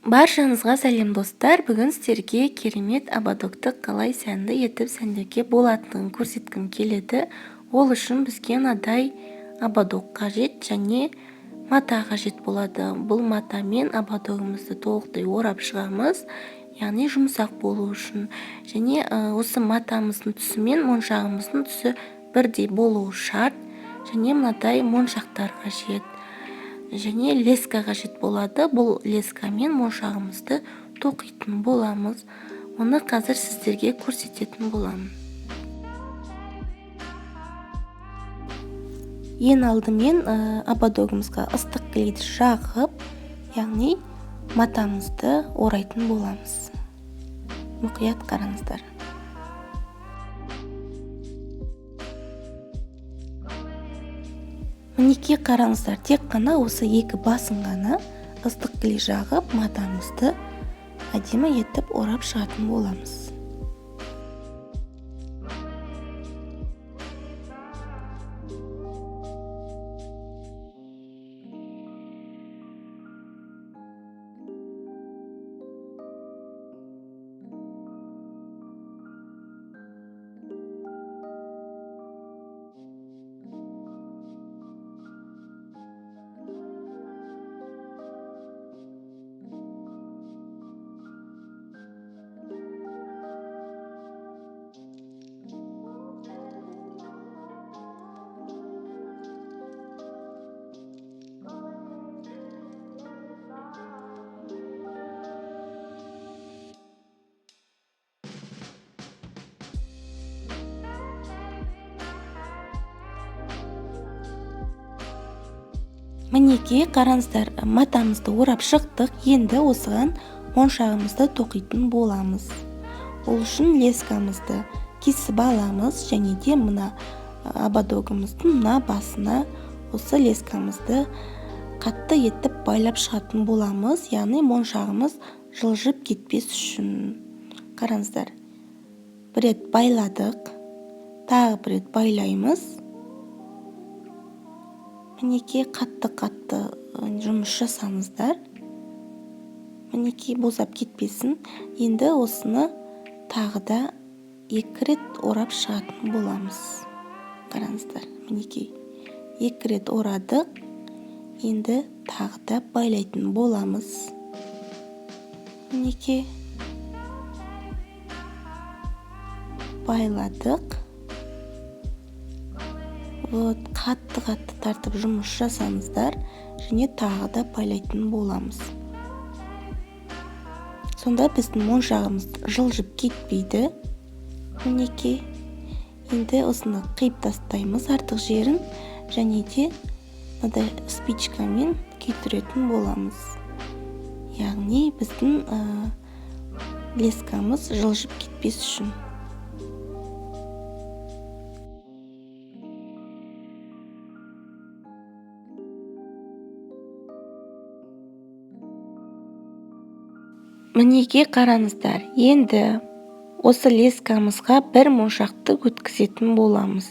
Баршаңызға сәлем достар. Бүгін сіздерге керемет ободокты қалай сәнді етіп сәндеуге болатынын көрсеткім келеді. Ол үшін бізге мынадай ободок қажет және мата қажет болады. Бұл матамен ободогымызды толықтай орап шығамыз, яғни жұмсақ болу үшін. Және осы матамыздың түсі мен моншағымыздың түсі бірдей болуы шарт. Және мынадай моншақтар қажет. Және леска қажет болады. Бұл лескамен моншағымызды тоқитын боламыз. Оны қазір сіздерге көрсететін боламын. Ең алдымен ободогымызға ыстық клейді жағып, яғни матамызды орайтын боламыз. Мұқият қараңыздар. Мінекей қараңыздар, тек қана осы екі басын ғана ыстық клей жағып, матамызды әдемі етіп орап шығатын боламыз. Мінекей қараңыздар, матамызды орап шықтық. Енді осыған моншағымызды тоқитын боламыз. Ол үшін лескамызды кесіп аламыз және де мына ободогымыздың мына басына осы лескамызды қатты етіп байлап шығатын боламыз. Яғни моншағымыз жылжып кетпес үшін. Қараңыздар, бір рет байладық, тағы бір рет байлаймыз. Мінекей қатты жұмыс жасаңыздар. Мінекей бозап кетпесін. Енді осыны тағы да екі рет орап шығатын боламыз. Қараңыздар, мінекей екі рет орадық. Енді тағы да байлайтын боламыз. Мінекей байладық. Қатты тартып жұмыс жасаңыздар және тағы да байлайтын боламыз. Сонда біздің моншағымыз жылжып кетпейді. Мінекей енді осыны қиып тастаймыз артық жерін және де мынадай спичкамен күйдіретін боламыз. Яғни біздің лескамыз жылжып кетпес үшін. Мінекей қараңыздар, енді осы лескамызға бір моншақты өткізетін боламыз.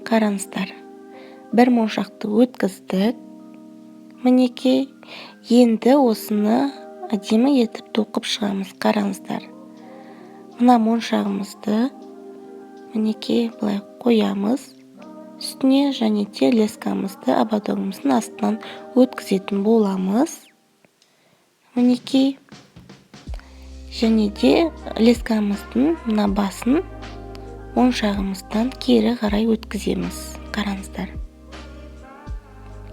Қараңыздар, бір моншақты өткіздік. Мінекей енді осыны әдемі етіп тоқып шығамыз. Қараңыздар, мына моншағымызды мінекей былай қоямыз үстіне және де лескамызды ободогымыздың астынан өткізетін боламыз. Мінекей және де лескамыздың мына басын моншағымыздан кері қарай өткіземіз. Қараңыздар,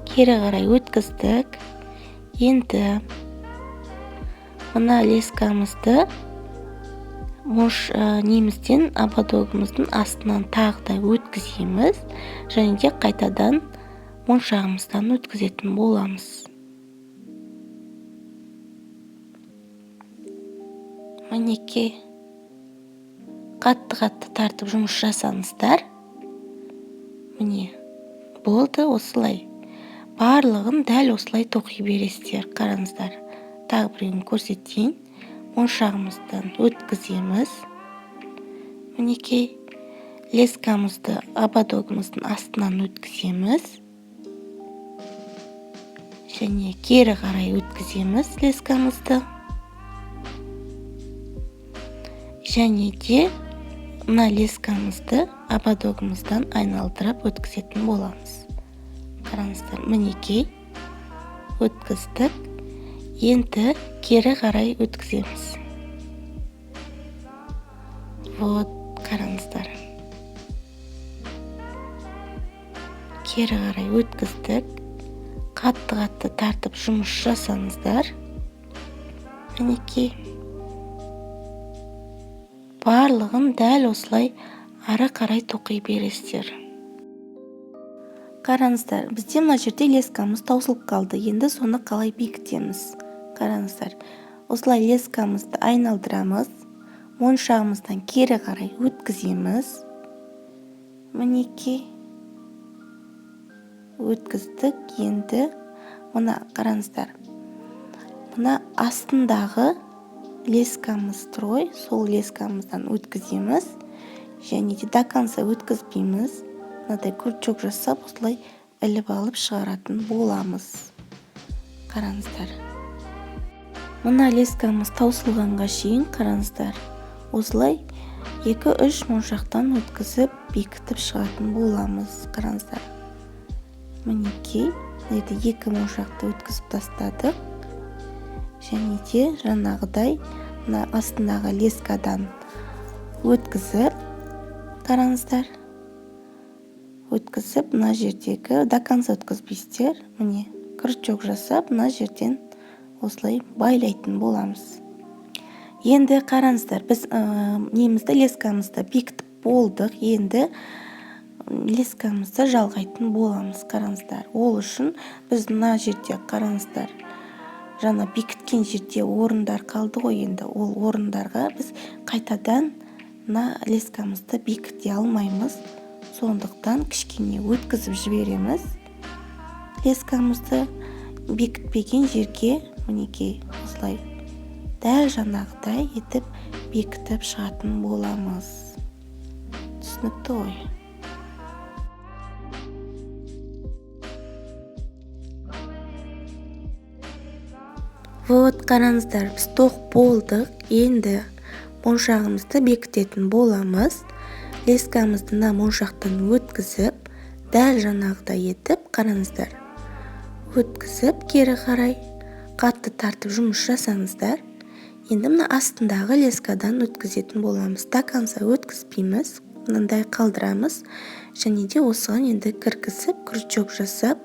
кері қарай өткіздік. Енді мына лескамызды немізден ободогымыздың астынан тағы да өткіземіз және де қайтадан моншағымыздан өткізетін боламыз. Мінекей қатты тартып жұмыс жасаңыздар. Міне болды, осылай барлығын дәл осылай тоқи бересіздер. Қараңыздар, тағы бірін көрсетейін. Моншағымыздан өткіземіз. Мінекей лескамызды ободогымыздың астынан өткіземіз және кері қарай өткіземіз лескамызды. және де мына лескамызды ободогымыздан айналдырып өткізетін боламыз. Қараңыздар, мінекей өткіздік. Енді кері қарай өткіземіз. Вот, қараңыздар. Кері қарай өткіздік. Қатты тартып жұмыс жасаңыздар. Мінекей. Барлығын дәл осылай ары қарай тоқи бересіздер. Қараңыздар, бізде мына жерде лескамыз таусылып қалды. Енді соны қалай бекітеміз? Қараңыздар, осылай лескамызды айналдырамыз. Моншағымыздан кері қарай өткіземіз. Мінекей. Өткіздік. Енді мына қараңыздар. Мына астындағы лескамыз трой, сол лескамыздан өткіземіз. Және де до конца өткізбейміз. Мынадай крючок жасап, осылай іліп алып шығаратын боламыз. Қараңыздар. Мына лескамыз таусылғанға шейін қараңыздар. Осылай 2-3 моншақтан өткізіп, бекітіп шығатын боламыз. Қараңыздар. Мінекей, енді 2 моншақты өткізіп тастадық. Және де жаңағыдай мына астындағы лескадан өткізіп, қараңыздар. Өткізіп, мына жердегі до конца өткізбейсіздер. Міне, крючок жасап, мына жерден осылай байлайтын боламыз. Енді қараңыздар, біз немізді лескамызды бекітіп болдық. Енді лескамызды жалғайтын боламыз. Қараңыздар. Ол үшін біз мына жерде қараңыздар. Жаңа бекіткен жерде орындар қалды ғой, енді ол орындарға біз қайтадан мына лескамызды бекіте алмаймыз. Сондықтан кішкене өткізіп жібереміз. Лескамызды бекітпеген жерге мінекей осылай дәл жаңағыдай етіп бекітіп шығатын боламыз. Түсінікті ғой? Вот, қараңыздар, біз тоқ болдық. Енді моншағымызды бекітетін боламыз. Лескамызды мына моншақтан өткізіп, дәл жаңағыдай етіп, қараңыздар. Өткізіп, кері қарай қатты тартып жұмыс жасаңыздар. Енді мына астындағы лескадан өткізетін боламыз. До конца өткізбейміз, мынандай қалдырамыз. Және де осыған енді кіргізіп, крючок жасап,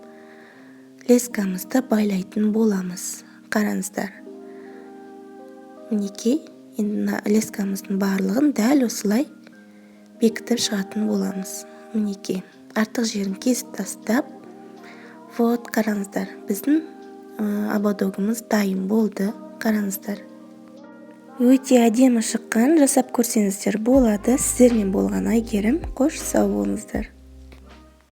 лескамызды байлайтын боламыз. Қараңыздар. Мінекей, енді лескамыздың барлығын дәл осылай бекітіп шығатын боламыз. Мінекей, артық жерін кесіп тастап, вот, қараңыздар, біздің ободогымыз дайын болды. Қараңыздар. Өте әдемі шыққан, жасап көрсеңіздер болады. Сіздермен болған Айгерім. Қош сау болыңыздар.